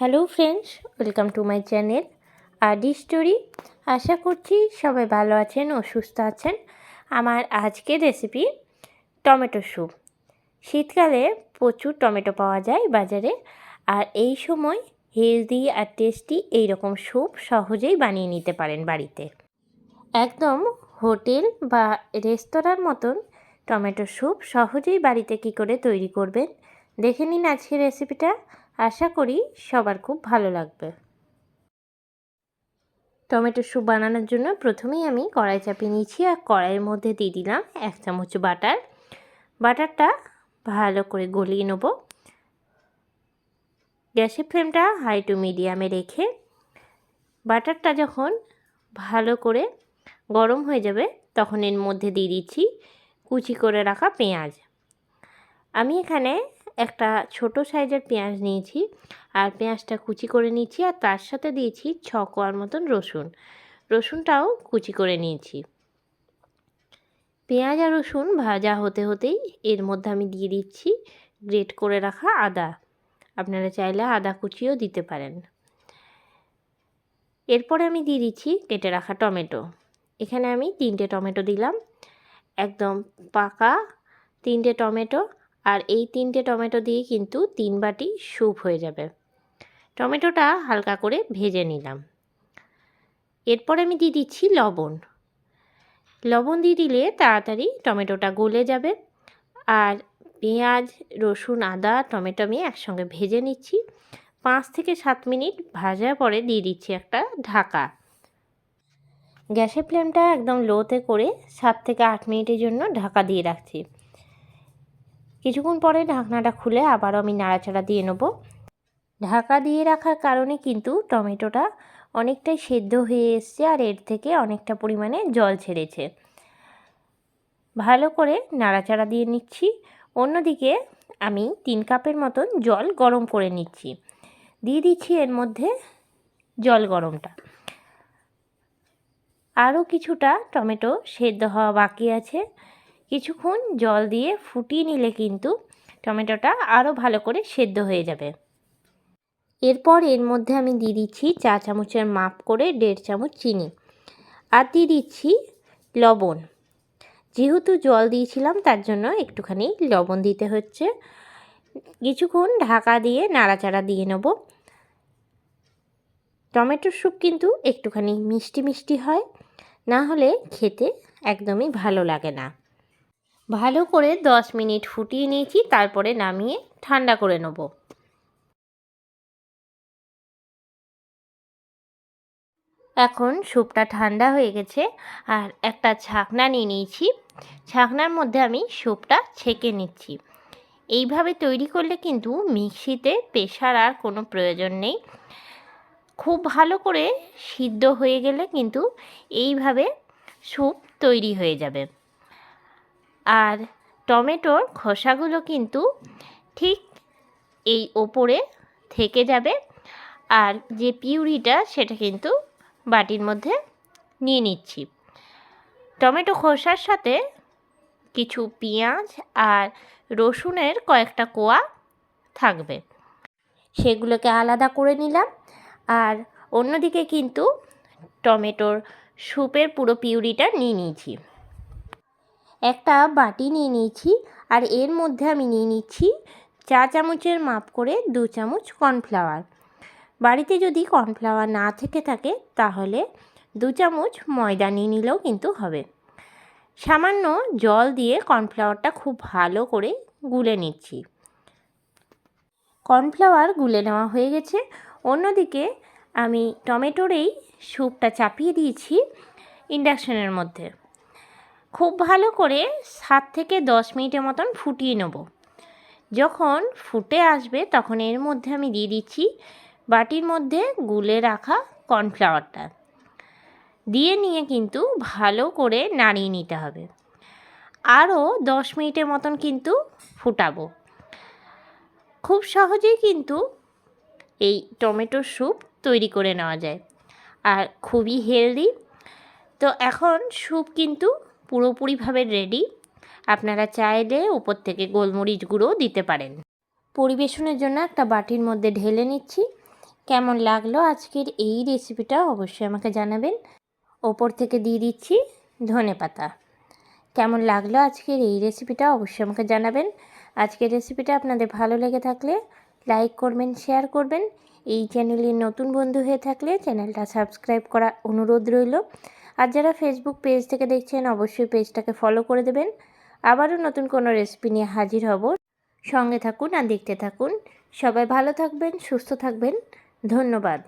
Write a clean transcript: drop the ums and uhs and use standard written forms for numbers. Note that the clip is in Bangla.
Hello friends, welcome to my channel RD story. আশা করছি সবাই ভালো আছেন ও সুস্থ আছেন। আমার আজকের রেসিপি টমেটো স্যুপ। শীতকালে প্রচুর টমেটো পাওয়া যায় বাজারে, আর এই সময় হেলদি আর টেস্টি এইরকম স্যুপ সহজেই বানিয়ে নিতে পারেন বাড়িতে। একদম হোটেল বা রেস্তোরাঁর মতন টমেটো স্যুপ সহজেই বাড়িতে কী করে তৈরি করবেন দেখে নিন আজকের রেসিপিটা। আশা করি সবার খুব ভালো লাগবে। টমেটো স্যুপ বানানোর জন্য প্রথমেই আমি কড়াই চাপিয়ে নিয়েছি, আর কড়াইয়ের মধ্যে দিয়ে দিলাম 1 চামচ বাটার। বাটারটা ভালো করে গলিয়ে নেব। গ্যাসের ফ্লেমটা হাই টু মিডিয়ামে রেখে বাটারটা যখন ভালো করে গরম হয়ে যাবে তখন এর মধ্যে দিয়ে দিচ্ছি কুচি করে রাখা পেঁয়াজ। আমি এখানে একটা ছোট সাইজের পেঁয়াজ নিয়েছি, আর পেঁয়াজটা কুচি করে নিয়েছি, আর তার সাথে দিয়েছি 6 কোয়ার মতন রসুনটাও কুচি করে নিয়েছি। পেঁয়াজ আর রসুন ভাজা হতে হতেই এর মধ্যে আমি দিয়ে দিচ্ছি গ্রেট করে রাখা আদা। আপনারা চাইলে আদা কুচিও দিতে পারেন। এরপরে আমি দিয়ে দিচ্ছি কেটে রাখা টমেটো। এখানে আমি 3টে টমেটো দিলাম, একদম পাকা 3টে টমেটো। আর এই 3টে টমেটো দিয়ে কিন্তু 3 বাটি স্যুপ হয়ে যাবে। টমেটোটা হালকা করে ভেজে নিলাম। এরপরে আমি দিয়ে দিচ্ছি লবণ দিয়ে দিলে তাড়াতাড়ি টমেটোটা গলে যাবে। আর পেঁয়াজ, রসুন, আদা, টমেটো আমি একসঙ্গে ভেজে নিচ্ছি। 5 থেকে 7 মিনিট ভাজার পরে দিয়ে দিচ্ছি একটা ঢাকা। গ্যাসের ফ্লেমটা একদম লোতে করে 7 থেকে 8 মিনিটের জন্য ঢাকা দিয়ে রাখছি। কিছুক্ষণ পরে ঢাকনাটা খুলে আবারও আমি নাড়াচাড়া দিয়ে নেব। ঢাকা দিয়ে রাখার কারণে কিন্তু টমেটোটা অনেকটাই সেদ্ধ হয়ে এসছে, আর এর থেকে অনেকটা পরিমাণে জল ছেড়েছে। ভালো করে নাড়াচাড়া দিয়ে নিচ্ছি। অন্যদিকে আমি 3 কাপের মতন জল গরম করে নিচ্ছি। দিয়ে দিচ্ছি এর মধ্যে জল গরমটা। আরও কিছুটা টমেটো সেদ্ধ হওয়া বাকি আছে। কিছুক্ষণ জল দিয়ে ফুটিয়ে নিলে কিন্তু টমেটোটা আরও ভালো করে সেদ্ধ হয়ে যাবে। এরপর এর মধ্যে আমি দিয়ে দিচ্ছি 4 চামচের মাপ করে 1.5 চামচ চিনি, আর দিয়ে দিচ্ছি লবণ। যেহেতু জল দিয়েছিলাম তার জন্য একটুখানি লবণ দিতে হচ্ছে। কিছুক্ষণ ঢাকা দিয়ে নাড়াচাড়া দিয়ে নেব। টমেটোর স্যুপ কিন্তু একটুখানি মিষ্টি মিষ্টি হয়, না হলে খেতে একদমই ভালো লাগে না। ভালো করে 10 মিনিট ফুটিয়ে নিয়েছি, তারপরে নামিয়ে ঠান্ডা করে নেব। এখন স্যুপটা ঠান্ডা হয়ে গেছে, আর একটা ছাকনা নিয়ে নিয়েছি। ছাকনার মধ্যে আমি স্যুপটা ছেঁকে নিচ্ছি। এইভাবে তৈরি করলে কিন্তু মিক্সিতে পেশার আর কোনো প্রয়োজন নেই। খুব ভালো করে সিদ্ধ হয়ে গেলে কিন্তু এইভাবে স্যুপ তৈরি হয়ে যাবে। আর টমেটোর খোসাগুলো কিন্তু ঠিক এই ওপরে থেকে যাবে। আর যে পিউরিটা সেটা কিন্তু বাটির মধ্যে নিয়ে নিচ্ছি। টমেটো খোসার সাথে কিছু পেঁয়াজ আর রসুনের কয়েকটা কোয়া থাকবে, সেগুলোকে আলাদা করে নিলাম। আর অন্যদিকে কিন্তু টমেটোর স্যুপের পুরো পিউরিটা নিয়ে নিয়েছি। একটা বাটি নিয়ে নিয়েছি, আর এর মধ্যে আমি নিয়ে নিচ্ছি 4 চামচের মাপ করে 2 চামচ কর্নফ্লাওয়ার। বাড়িতে যদি কর্নফ্লাওয়ার না থেকে থাকে তাহলে 2 চামচ ময়দা নিয়ে নিলেও কিন্তু হবে। সামান্য জল দিয়ে কর্নফ্লাওয়ারটা খুব ভালো করে গুলে নিচ্ছি। কর্নফ্লাওয়ার গুলে নেওয়া হয়ে গেছে। অন্যদিকে আমি টমেটোর এই স্যুপটা চাপিয়ে দিয়েছি ইন্ডাকশনের মধ্যে। খুব ভালো করে 7 থেকে 10 মিনিটের মতন ফুটিয়ে নেব। যখন ফুটে আসবে তখন এর মধ্যে আমি দিয়ে দিচ্ছি বাটির মধ্যে গুলে রাখা কর্নফ্লাওয়ারটা। দিয়ে নিয়ে কিন্তু ভালো করে নাড়িয়ে নিতে হবে। আরও 10 মিনিটের মতন কিন্তু ফুটাবো। খুব সহজেই কিন্তু এই টমেটোর স্যুপ তৈরি করে নেওয়া যায়, আর খুবই হেলদি। তো এখন স্যুপ কিন্তু পুরোপুরিভাবে রেডি। আপনারা চাইলে উপর থেকে গোলমরিচ গুঁড়ো দিতে পারেন। পরিবেশনের জন্য একটা বাটির মধ্যে ঢেলে নিচ্ছি। কেমন লাগলো আজকের এই রেসিপিটা অবশ্যই আমাকে জানাবেন। ওপর থেকে দিয়ে দিচ্ছি ধনেপাতা। কেমন লাগলো আজকের এই রেসিপিটা অবশ্যই আমাকে জানাবেন। আজকের রেসিপিটা আপনাদের ভালো লেগে থাকলে লাইক করবেন, শেয়ার করবেন। এই চ্যানেলের নতুন বন্ধু হয়ে থাকলে চ্যানেলটা সাবস্ক্রাইব করা অনুরোধ রইল। আর যারা ফেসবুক পেজ থেকে দেখছেন অবশ্যই পেজটাকে ফলো করে দেবেন। আবারও নতুন কোনো রেসিপি নিয়ে হাজির হব। সঙ্গে থাকুন আর দেখতে থাকুন। সবাই ভালো থাকবেন, সুস্থ থাকবেন। ধন্যবাদ।